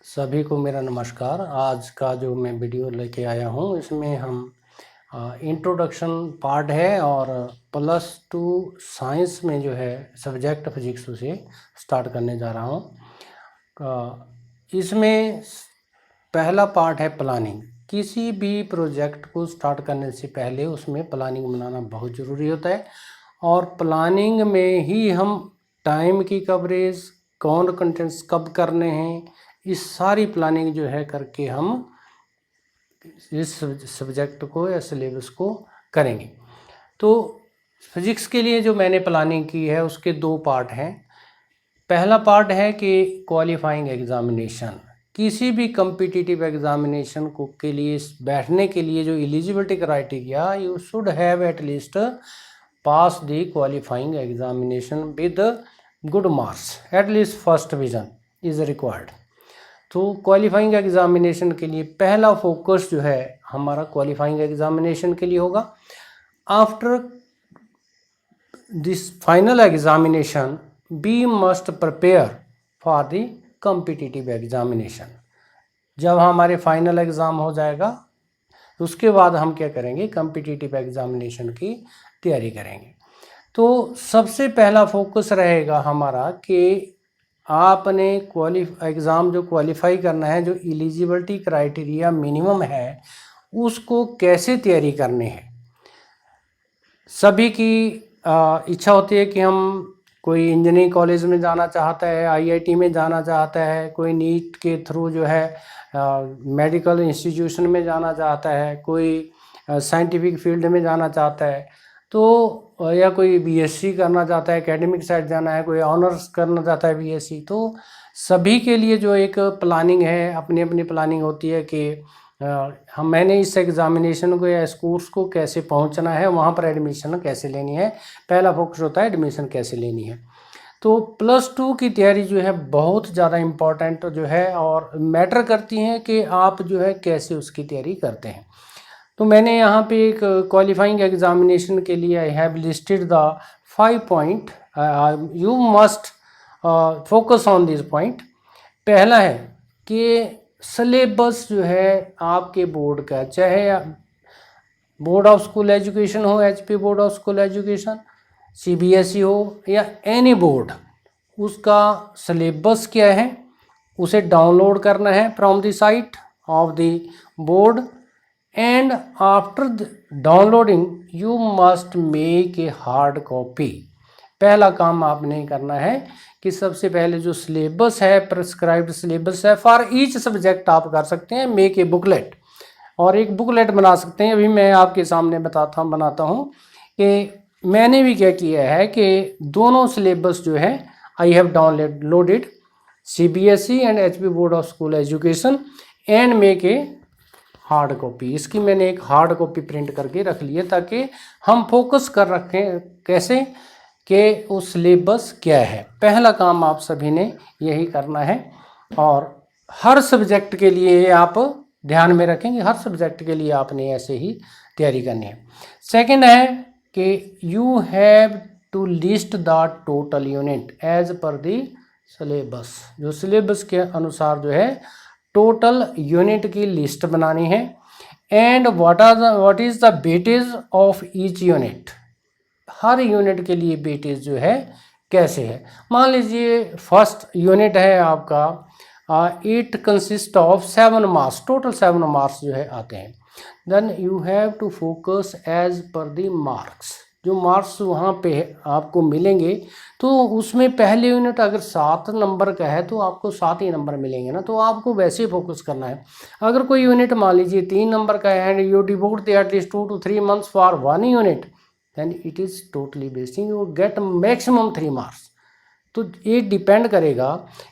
सभी को मेरा नमस्कार। आज का जो मैं वीडियो लेके आया हूँ इसमें हम इंट्रोडक्शन पार्ट है और +2 साइंस में जो है सब्जेक्ट फिजिक्स उसे स्टार्ट करने जा रहा हूँ। इसमें पहला पार्ट है प्लानिंग। किसी भी प्रोजेक्ट को स्टार्ट करने से पहले उसमें प्लानिंग बनाना बहुत ज़रूरी होता है और प्लानिंग में ही हम टाइम की कवरेज, कौन कंटेंट्स कब करने हैं, इस सारी प्लानिंग जो है करके हम इस सब्जेक्ट को या सिलेबस को करेंगे। तो फिजिक्स के लिए जो मैंने प्लानिंग की है उसके 2 पार्ट हैं। पहला पार्ट है कि क्वालिफाइंग एग्जामिनेशन। किसी भी कम्पिटिटिव एग्जामिनेशन को के लिए बैठने के लिए जो eligibility criteria, you should have at least pass the qualifying examination with good marks, at least first division is required. तो क्वालिफाइंग एग्जामिनेशन के लिए पहला फोकस जो है हमारा क्वालिफाइंग एग्जामिनेशन के लिए होगा। After this final examination we must prepare for the competitive examination. जब हमारे फाइनल एग्ज़ाम हो जाएगा उसके बाद हम क्या करेंगे, कॉम्पिटिटिव एग्जामिनेशन की तैयारी करेंगे। तो सबसे पहला फोकस रहेगा हमारा कि आपने एग्ज़ाम जो क्वालिफाई करना है, जो एलिजिबिलिटी क्राइटेरिया मिनिमम है उसको कैसे तैयारी करनी है। सभी की इच्छा होती है कि हम कोई इंजीनियरिंग कॉलेज में जाना चाहता है, आईआईटी में जाना चाहता है, कोई नीट के थ्रू जो है मेडिकल इंस्टीट्यूशन में जाना चाहता है, कोई साइंटिफिक फील्ड में जाना चाहता है, तो या कोई बीएससी करना चाहता है, एकेडमिक साइड जाना है, कोई ऑनर्स करना चाहता है बीएससी। तो सभी के लिए जो एक प्लानिंग है, अपनी अपनी प्लानिंग होती है कि मैंने इस एग्ज़ामिनेशन को या इस कोर्स को कैसे पहुंचना है, वहां पर एडमिशन कैसे लेनी है। पहला फोकस होता है एडमिशन कैसे लेनी है। तो +2 की तैयारी जो है बहुत ज़्यादा इम्पॉर्टेंट जो है और मैटर करती हैं कि आप जो है कैसे उसकी तैयारी करते हैं। तो मैंने यहाँ पे एक क्वालिफाइंग एग्जामिनेशन के लिए I have listed the 5 point, you must focus on this point. पहला है कि सिलेबस जो है आपके बोर्ड का, चाहे बोर्ड ऑफ स्कूल एजुकेशन हो, HP board of school education, CBSE हो या एनी बोर्ड, उसका सिलेबस क्या है उसे डाउनलोड करना है from the site of the board and after downloading you must make a hard copy. पहला काम आपने करना है कि सबसे पहले जो सिलेबस है, प्रिस्क्राइब्ड सिलेबस है फॉर ईच सब्जेक्ट, आप कर सकते हैं मेक ए बुकलेट, और एक बुकलेट बना सकते हैं। अभी मैं आपके सामने बनाता हूँ कि मैंने भी क्या किया है कि दोनों सिलेबस जो है I have downloaded CBSE and HP board of school education and make a hard copy. इसकी मैंने एक हार्ड कॉपी प्रिंट करके रख ली है ताकि हम फोकस कर रखें कैसे कि उस सिलेबस क्या है। पहला काम आप सभी ने यही करना है और हर सब्जेक्ट के लिए आप ध्यान में रखेंगे, हर सब्जेक्ट के लिए आपने ऐसे ही तैयारी करनी है। सेकंड है कि you have to list the total unit as per the syllabus. जो सिलेबस के अनुसार जो है टोटल यूनिट की लिस्ट बनानी है and what is the weightage of each unit. हर यूनिट के लिए वेटेज जो है कैसे है। मान लीजिए फर्स्ट यूनिट है आपका, it consist of 7 marks, total 7 marks जो है आते हैं। Then you have to focus as per the marks. जो मार्क्स वहाँ पे आपको मिलेंगे तो उसमें पहले यूनिट अगर 7 नंबर का है तो आपको 7 ही नंबर मिलेंगे ना, तो आपको वैसे ही फोकस करना है। अगर कोई यूनिट मान लीजिए 3 नंबर का है and you devote the at least 2 to 3 months for 1 unit, then it is totally wasting, you get maximum 3 marks। तो ये डिपेंड करेगा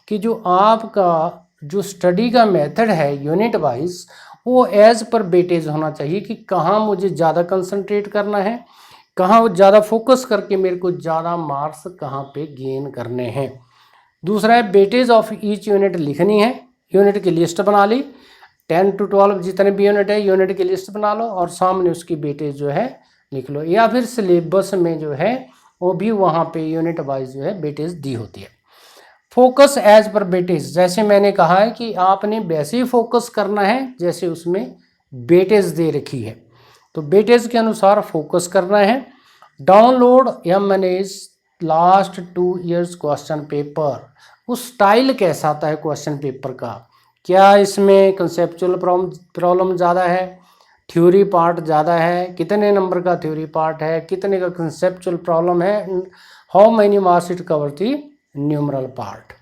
कि जो आपका जो स्टडी का मेथड है यूनिट वाइज वो एज पर वेटेज होना चाहिए कि कहाँ मुझे ज़्यादा कंसंट्रेट करना है, कहाँ ज़्यादा फोकस करके मेरे को ज़्यादा मार्क्स कहाँ पे गेन करने हैं। दूसरा है वेटेज ऑफ ईच यूनिट लिखनी है, यूनिट की लिस्ट बना ली, 10 to 12 जितने भी यूनिट है यूनिट की लिस्ट बना लो और सामने उसकी वेटेज जो है लिख लो, या फिर सिलेबस में जो है वो भी वहाँ पे यूनिट वाइज जो है वेटेज दी होती है। फोकस एज पर वेटेज, जैसे मैंने कहा है कि आपने वैसे ही फोकस करना है जैसे उसमें वेटेज दे रखी है, तो वेटेज के अनुसार फोकस करना है। डाउनलोड या manage last 2 years question paper, उस स्टाइल कैसा आता है क्वेश्चन पेपर का, क्या इसमें कंसेप्चुअल प्रॉब्लम ज़्यादा है, थ्योरी पार्ट ज़्यादा है, कितने नंबर का थ्योरी पार्ट है, कितने का कंसेप्चुअल प्रॉब्लम है, how many marks it cover the numeral part.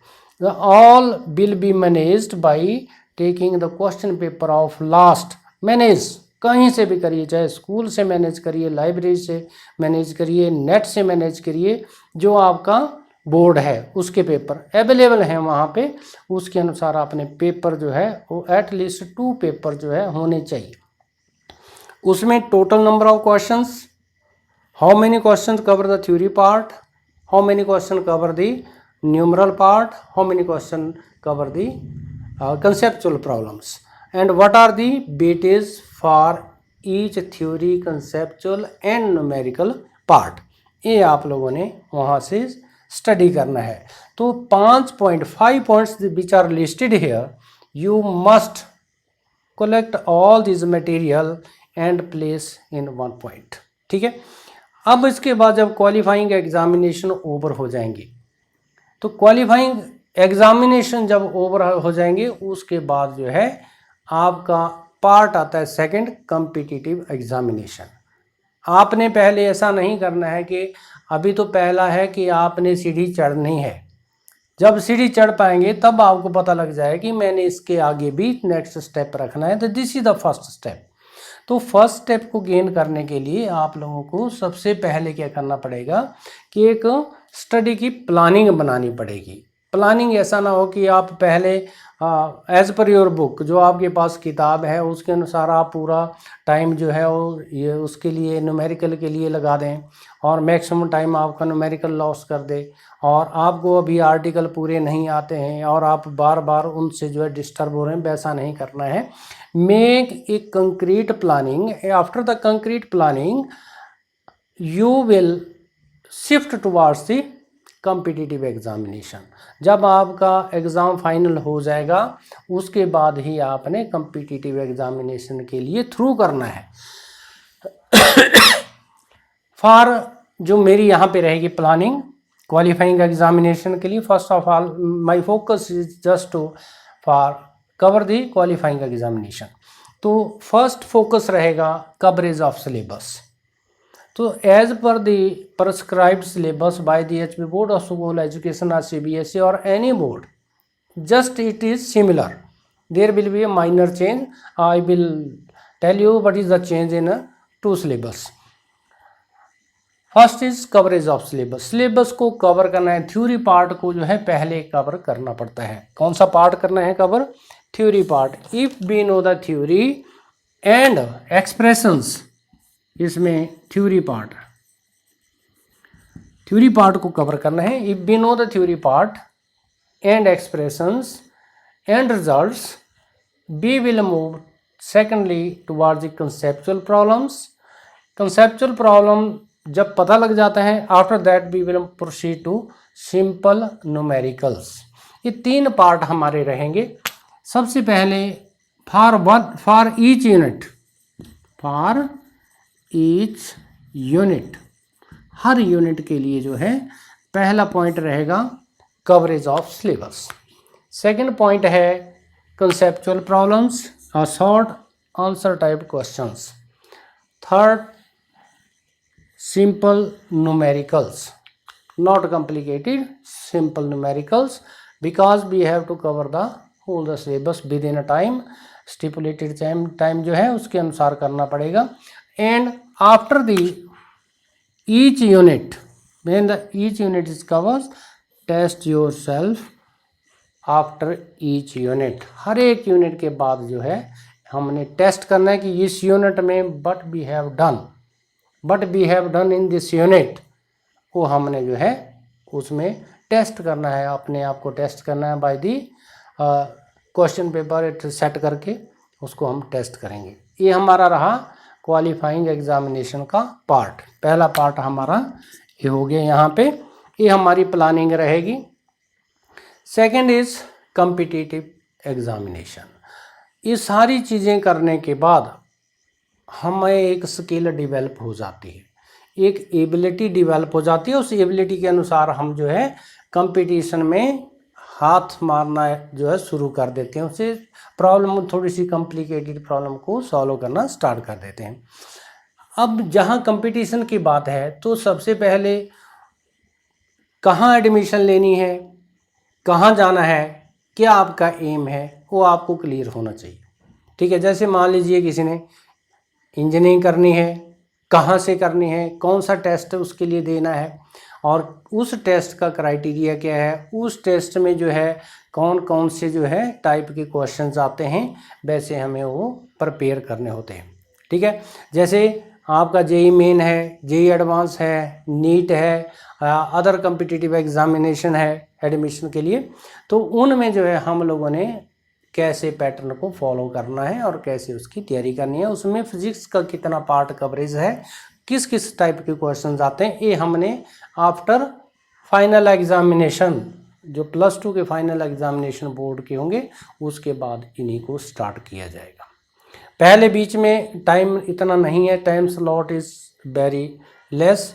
All will be managed by taking the question paper of last. Manage कहीं से भी करिए, चाहे स्कूल से मैनेज करिए, लाइब्रेरी से मैनेज करिए, नेट से मैनेज करिए, जो आपका बोर्ड है उसके पेपर अवेलेबल हैं वहाँ पे, उसके अनुसार आपने पेपर जो है वो एटलीस्ट 2 पेपर जो है होने चाहिए। उसमें total number of questions, how many questions cover the theory part, how many question cover the numeral part, how many question cover the conceptual problems, and what are the weightage for each theory, conceptual and numerical part। ये आप लोगों ने वहाँ से study करना है। तो 5 points which are listed here, you must collect all these material and place in 1 point। ठीक है, अब इसके बाद जब क्वालिफाइंग एग्जामिनेशन ओवर हो जाएंगे, तो क्वालिफाइंग एग्जामिनेशन जब ओवर हो जाएंगे उसके बाद जो है आपका पार्ट आता है सेकंड, कॉम्पिटिटिव एग्जामिनेशन। आपने पहले ऐसा नहीं करना है कि अभी तो पहला है कि आपने सीढ़ी चढ़नी है, जब सीढ़ी चढ़ पाएंगे तब आपको पता लग जाए कि मैंने इसके आगे भी नेक्स्ट स्टेप रखना है, तो this is the first step. तो फर्स्ट स्टेप को गेन करने के लिए आप लोगों को सबसे पहले क्या करना पड़ेगा कि एक स्टडी की प्लानिंग बनानी पड़ेगी। प्लानिंग ऐसा ना हो कि आप पहले एज पर योर बुक, जो आपके पास किताब है उसके अनुसार आप पूरा टाइम जो है वो ये उसके लिए न्यूमेरिकल के लिए लगा दें और मैक्सिमम टाइम आपका न्यूमेरिकल लॉस कर दे, और आपको अभी आर्टिकल पूरे नहीं आते हैं और आप बार बार उनसे जो है डिस्टर्ब हो रहे हैं, वैसा नहीं करना है। Make a concrete planning, after the concrete planning you will shift towards the competitive examination. जब आपका एग्ज़ाम फाइनल हो जाएगा उसके बाद ही आपने कॉम्पिटिटिव एग्जामिनेशन के लिए थ्रू करना है। फॉर जो मेरी यहाँ पे रहेगी प्लानिंग क्वालिफाइंग एग्जामिनेशन के लिए, first of all my focus is just to for cover the qualifying examination. तो फर्स्ट फोकस रहेगा कवरेज ऑफ सिलेबस। तो as per the prescribed syllabus by the HP Board of School Education or CBSE or any board, just it is similar, there will be a minor change। I will tell you what is the change in two syllabus। First is coverage of syllabus, syllabus को cover करना है, theory part को जो है पहले cover करना पड़ता है। कौन सा पार्ट करना है cover? Theory part. If we know the theory and expressions, इसमें थ्योरी पार्ट को कवर करना है। If we know the theory part and expressions and results, we will move secondly towards the conceptual problems. Conceptual problem जब पता लग जाता है, after that we will proceed to simple numericals. ये 3 part हमारे रहेंगे। सबसे पहले फॉर ईच यूनिट, हर यूनिट के लिए जो है पहला पॉइंट रहेगा coverage of syllabus. Second point है कंसेप्चुअल प्रॉब्लम्स और short answer type questions. Third simple numericals, not complicated, simple numericals, because we have to cover the whole the syllabus within a time, stipulated time जो है उसके अनुसार करना पड़ेगा। and after the each unit, when the each unit is covered, test yourself after each unit। हर एक unit के बाद जो है हमने टेस्ट करना है कि इस यूनिट में what we have done in this unit, वो हमने जो है उसमें टेस्ट करना है, अपने आप को टेस्ट करना है by the question paper set करके उसको हम टेस्ट करेंगे। ये हमारा रहा क्वालिफाइंग एग्जामिनेशन का पार्ट। पहला पार्ट हमारा ये हो गया यहाँ पे, ये हमारी प्लानिंग रहेगी। Second is competitive examination. ये सारी चीज़ें करने के बाद हमें एक स्किल डेवलप हो जाती है, एक एबिलिटी डेवलप हो जाती है। उस एबिलिटी के अनुसार हम जो है कंपटीशन में हाथ मारना जो है शुरू कर देते हैं, उससे प्रॉब्लम, थोड़ी सी कॉम्प्लिकेटेड प्रॉब्लम को सॉल्व करना स्टार्ट कर देते हैं। अब जहाँ कंपटीशन की बात है तो सबसे पहले कहाँ एडमिशन लेनी है, कहाँ जाना है, क्या आपका एम है, वो आपको क्लियर होना चाहिए। ठीक है, जैसे मान लीजिए किसी ने इंजीनियरिंग करनी है, कहाँ से करनी है, कौन सा टेस्ट उसके लिए देना है, और उस टेस्ट का क्राइटेरिया क्या है, उस टेस्ट में जो है कौन कौन से जो है टाइप के क्वेश्चंस आते हैं, वैसे हमें वो प्रिपेयर करने होते हैं। ठीक है, जैसे आपका जेई मेन है, जेई एडवांस है, नीट है, अदर कॉम्पिटिटिव एग्जामिनेशन है एडमिशन के लिए, तो उनमें जो है हम लोगों ने कैसे पैटर्न को फॉलो करना है और कैसे उसकी तैयारी करनी है, उसमें फिजिक्स का कितना पार्ट कवरेज है, किस किस टाइप के क्वेश्चंस आते हैं, ये हमने आफ्टर फाइनल एग्जामिनेशन, जो +2 के फाइनल एग्जामिनेशन बोर्ड के होंगे, उसके बाद इन्हीं को स्टार्ट किया जाएगा। पहले बीच में टाइम इतना नहीं है, time slot is very less,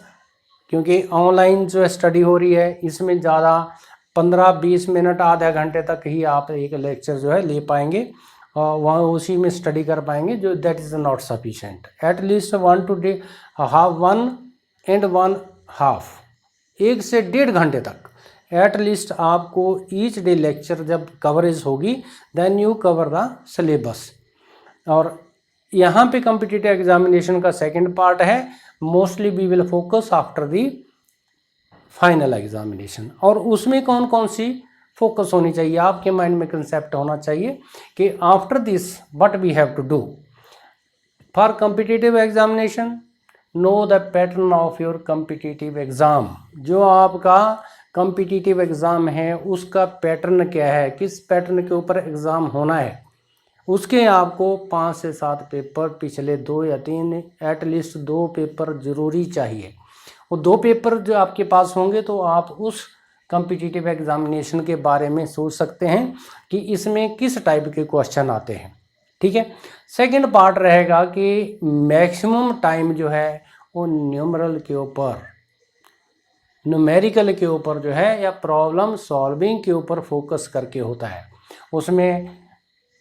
क्योंकि ऑनलाइन जो स्टडी हो रही है इसमें ज़्यादा 15-20 मिनट आधा घंटे तक ही आप एक लेक्चर जो है ले पाएंगे और वहाँ उसी में स्टडी कर पाएंगे, जो that is not sufficient. At least 1 to 1.5 1 से 1.5 घंटे तक एटलीस्ट आपको ईच डे लेक्चर जब कवरेज होगी, then you cover the syllabus. और यहाँ पे कॉम्पिटिटिव एग्जामिनेशन का सेकंड पार्ट है, mostly we will focus after the final examination. और उसमें कौन कौन सी फोकस होनी चाहिए, आपके माइंड में कंसेप्ट होना चाहिए कि after this what we have to do for competitive examination, know the pattern of your competitive exam. जो आपका कॉम्पिटिटिव एग्ज़ाम है उसका पैटर्न क्या है, किस पैटर्न के ऊपर एग्ज़ाम होना है, उसके आपको 5 से 7 पेपर, पिछले 2 या 3, एटलीस्ट 2 पेपर ज़रूरी चाहिए। वो 2 पेपर जो आपके पास होंगे तो आप उस कॉम्पिटिटिव एग्जामिनेशन के बारे में सोच सकते हैं कि इसमें किस टाइप के क्वेश्चन आते हैं। ठीक है, सेकंड पार्ट रहेगा कि मैक्सिमम टाइम जो है वो न्यूमेरिकल के ऊपर जो है या प्रॉब्लम सॉल्विंग के ऊपर फोकस करके होता है। उसमें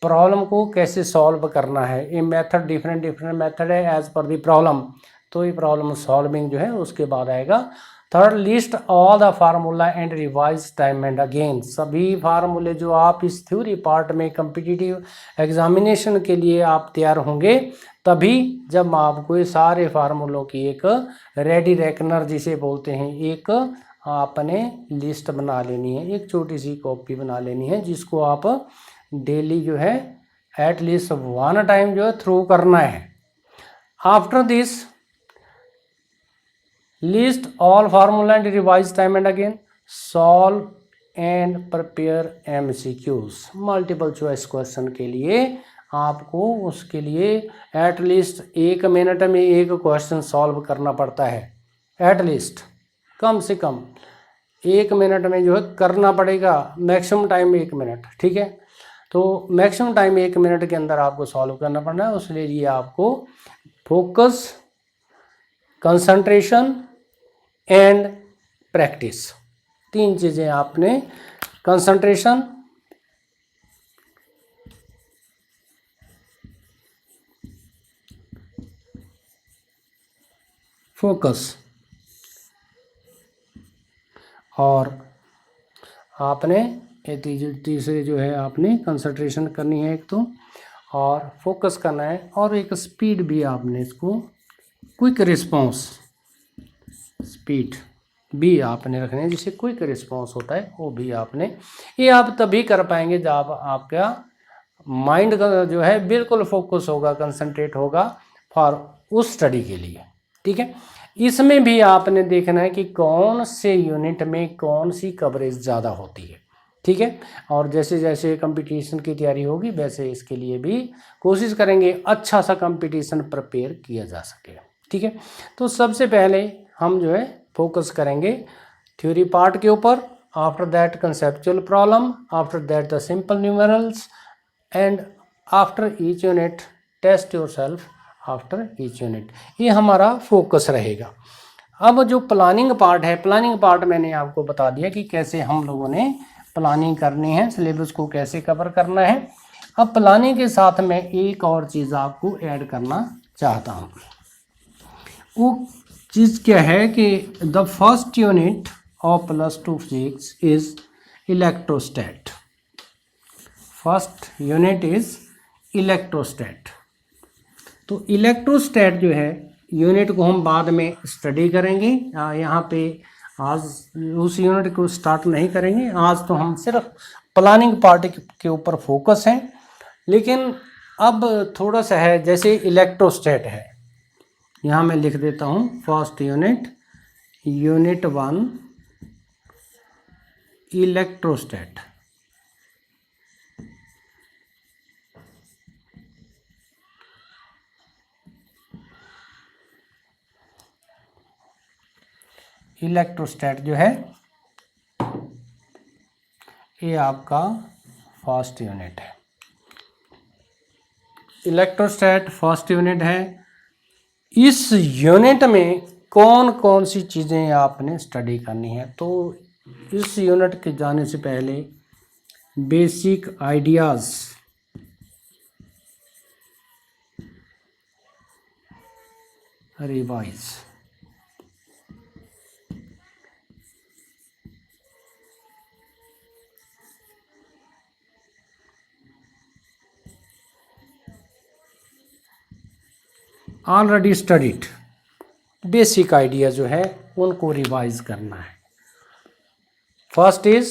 प्रॉब्लम को कैसे सॉल्व करना है, ये मेथड डिफरेंट मेथड है एज पर दी प्रॉब्लम, तो ये प्रॉब्लम सॉल्विंग जो है उसके बाद आएगा। Third, list all the formula and revise time and again. सभी फार्मूले जो आप इस थ्योरी पार्ट में कॉम्पिटिटिव एग्जामिनेशन के लिए आप तैयार होंगे, तभी जब आपको ये सारे फार्मूलों की एक रेडी रेकनर जिसे बोलते हैं, एक आपने लिस्ट बना लेनी है, एक छोटी सी कॉपी बना लेनी है, जिसको आप डेली जो है एटलीस्ट 1 टाइम जो है थ्रू करना है। After this list all formula and revise time and again, solve and prepare MCQs। Multiple choice question के लिए आपको उसके लिए एटलीस्ट 1 मिनट में एक क्वेश्चन सॉल्व करना पड़ता है, एटलीस्ट कम से कम 1 मिनट में जो है करना पड़ेगा, मैक्सिमम टाइम 1 मिनट। ठीक है, तो मैक्सिमम टाइम 1 मिनट के अंदर आपको सॉल्व करना पड़ना है। उसके लिए आपको फोकस, कंसंट्रेशन एंड प्रैक्टिस, 3 चीज़ें आपने, कंसंट्रेशन, फोकस, और आपने ये तीसरे जो है आपने कंसंट्रेशन करनी है एक तो, और फोकस करना है, और एक स्पीड भी आपने इसको, क्विक रिस्पॉन्स स्पीड भी आपने रखने है, जिससे क्विक रिस्पॉन्स होता है वो भी आपने। ये आप तभी कर पाएंगे जब आपका माइंड का जो है बिल्कुल फोकस होगा, कंसंट्रेट होगा फॉर उस स्टडी के लिए। ठीक है, इसमें भी आपने देखना है कि कौन से यूनिट में कौन सी कवरेज ज़्यादा होती है। ठीक है, और जैसे जैसे कंपटीशन की तैयारी होगी वैसे इसके लिए भी कोशिश करेंगे अच्छा सा कंपटीशन प्रिपेयर किया जा सके। ठीक है, तो सबसे पहले हम जो है फोकस करेंगे थ्योरी पार्ट के ऊपर, after that conceptual problem, after that the simple numerals, and after each unit test yourself after each unit. ये हमारा फोकस रहेगा. अब जो प्लानिंग पार्ट है, प्लानिंग पार्ट मैंने आपको बता दिया कि कैसे हम लोगों ने प्लानिंग करनी है, सिलेबस को कैसे कवर करना है. अब प्लानिंग के साथ में एक और चीज़ आपको ऐड करना चाहता हूँ. वो चीज़ क्या है कि the first unit of +2 physics is electrostat. First unit is electrostat. तो इलेक्ट्रोस्टैट जो है यूनिट को हम बाद में स्टडी करेंगे. यहाँ पे आज उस यूनिट को स्टार्ट नहीं करेंगे. आज तो हम सिर्फ प्लानिंग पार्ट के ऊपर फोकस हैं. लेकिन अब थोड़ा सा है, जैसे इलेक्ट्रोस्टैट है, यहाँ मैं लिख देता हूँ फर्स्ट यूनिट, यूनिट 1 इलेक्ट्रोस्टैट. इलेक्ट्रोस्टैट जो है ये आपका फर्स्ट यूनिट है. इलेक्ट्रोस्टैट फर्स्ट यूनिट है. इस यूनिट में कौन कौन सी चीज़ें आपने स्टडी करनी है. तो इस यूनिट के जाने से पहले basic ideas, revise. Already studied basic idea जो है उनको रिवाइज करना है. First is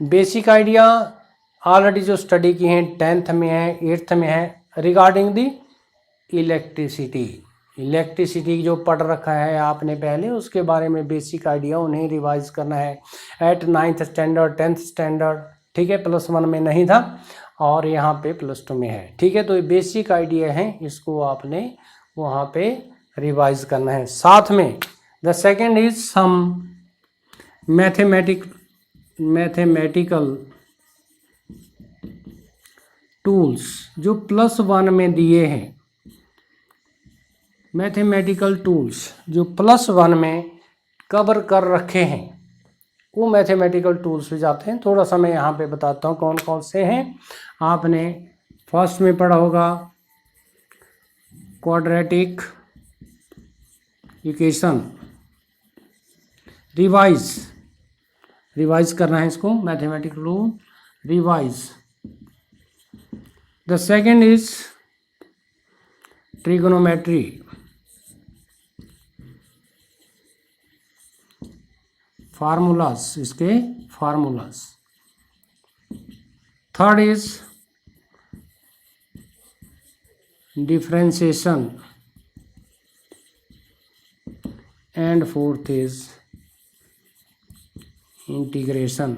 basic idea, already जो स्टडी की हैं 10th में है, 8th में है, रिगार्डिंग दी इलेक्ट्रिसिटी. इलेक्ट्रिसिटी जो पढ़ रखा है आपने पहले, उसके बारे में बेसिक आइडिया उन्हें रिवाइज करना है. Eight 9th standard, 10th standard, ठीक है, +1 में नहीं था और यहाँ पे +2 में है. ठीक है, तो ये बेसिक आइडिया है, इसको आपने वहाँ पे रिवाइज करना है. साथ में the second is some mathematical tools जो +1 में दिए हैं. मैथमेटिकल टूल्स जो +1 में कवर कर रखे हैं, वो मैथमेटिकल टूल्स पे जाते हैं. थोड़ा सा मैं यहाँ पे बताता हूँ कौन कौन से हैं. आपने फर्स्ट में पढ़ा होगा क्वाड्रेटिक इक्वेशन. रिवाइज करना है इसको, mathematical rule revise. The second is trigonometry. Formulas, इसके formulas. Third is differentiation, and fourth is integration.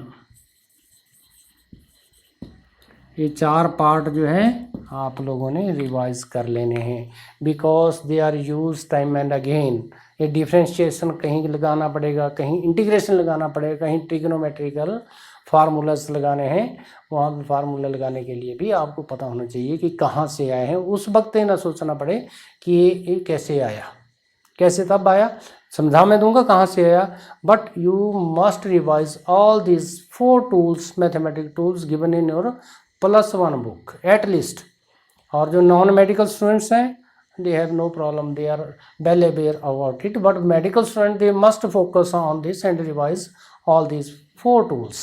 ये 4 पार्ट जो है आप लोगों ने रिवाइज कर लेने हैं, because they are use time and again. ये डिफ्रेंशिएशन कहीं लगाना पड़ेगा, कहीं इंटीग्रेशन लगाना पड़ेगा, कहीं ट्रिग्नोमेट्रिकल फार्मूलाज लगाने हैं. वहाँ पे फार्मूला लगाने के लिए भी आपको पता होना चाहिए कि कहाँ से आए हैं. उस वक्त ये ना सोचना पड़े कि ये कैसे आया, कैसे तब आया, समझा मैं दूंगा कहाँ से आया. But you must revise all this 4 tools, mathematic tools given in your +1 book at least. और जो नॉन मेडिकल स्टूडेंट्स हैं, they have no problem, they are well aware about it, but medical student they must focus on this and revise all these 4 tools.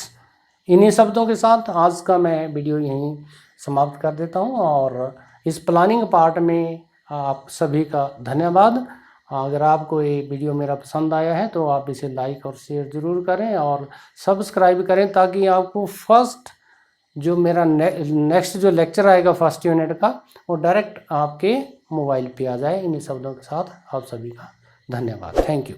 इन्हीं शब्दों के साथ आज का मैं वीडियो यहीं समाप्त कर देता हूं और इस प्लानिंग पार्ट में आप सभी का धन्यवाद. अगर आपको ये वीडियो मेरा पसंद आया है तो आप इसे लाइक और शेयर ज़रूर करें और सब्सक्राइब करें, ताकि आपको फर्स्ट जो मेरा नेक्स्ट जो लेक्चर आएगा फर्स्ट यूनिट का, वो डायरेक्ट आपके मोबाइल पे आ जाए. इन्हीं शब्दों के साथ आप सभी का धन्यवाद. Thank you.